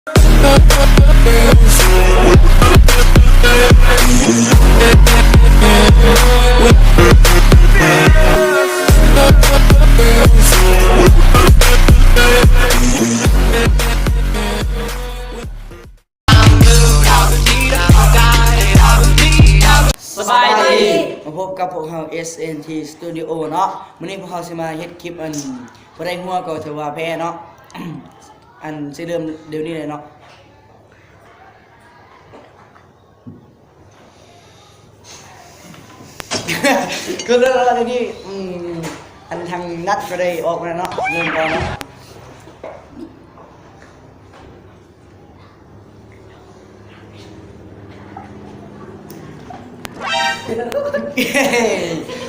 สบายดีมาพบกับพวกเรา SNT Studio เนาะมื้อนี้พวกเราสิมาเฮ็ดคลิปบ่ได้หัวก็ถือว่าแพ้เนาะ อันสิเริ่มเดี๋ยวนี้เลยเนาะ ก็เรื่องอะไรนี่อันทางนัดก็ได้ออกมาเนาะเริ่มก่อนเนาะ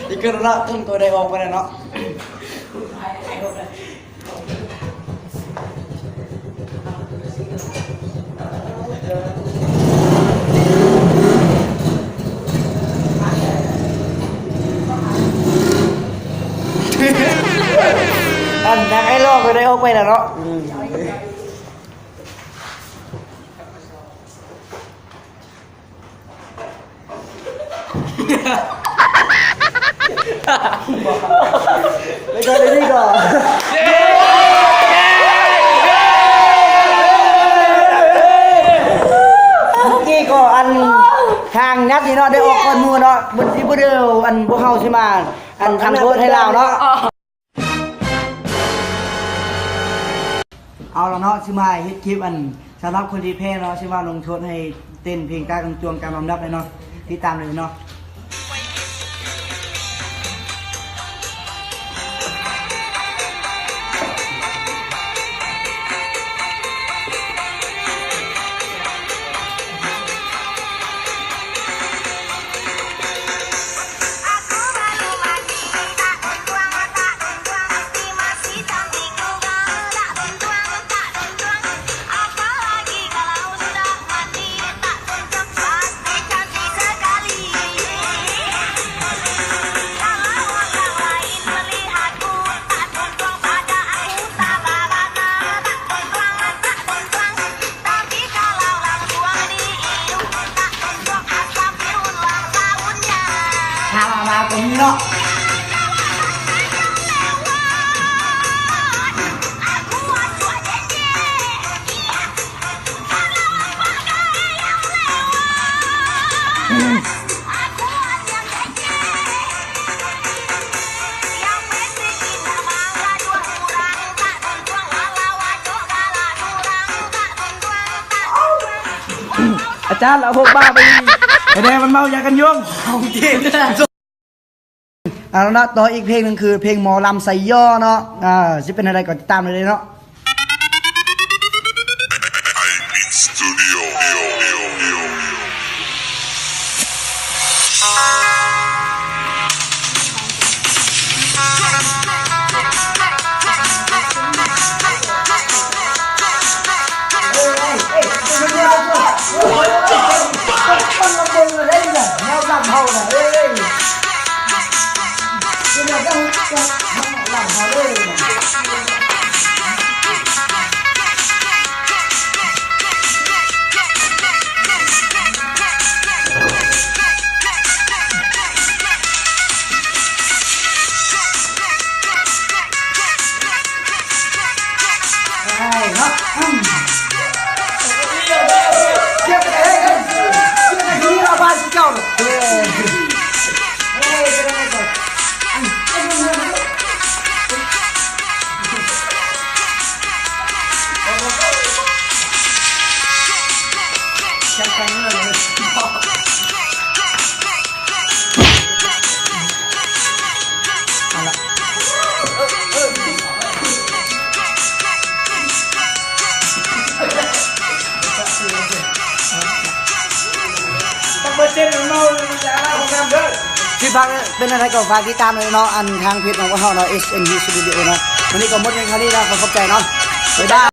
นี่คือเราต้นตัวได้ออกมาแล้วเนาะอันนักไอ้ลอกก็ได้ออกไปแล้วเนาะไม่ใช่เลยนี่ก่อนนี่ก็อันทางนัดนี่เนาะได้ออกก่อนมือเนาะบนที่บ่ได้อันพวกเฮาสิมาอันทำโทษให้เราเนาะเอาแล้วเนาะสิมาเฮ็ดคลิปอันสำหรับคนที่แพ้เนาะสิมาลงโทษให้เต้นเพลงการจวงการบำรับเลยเนาะติดตามเลยเนาะมาตรงนี้เนาะอาจารย์เอาพวกบ้าไปไอ้แดงมันเมายากันยุ่งของจริงแล้วเนาะต่ออีกเพลงหนึ่งคือเพลงหมอลำใส่ย่อเนาะจะเป็นอะไรก่อนติดตามเลยเนาะที่พักเป็นอะไรก็ฝากติดตามเลยเนาะอันทางเพจของพวกเราเนาะ SNT Studio เนาะวันนี้ก็หมดเพียงเท่านี้แล้วขอบใจเนาะบ๊ายบาย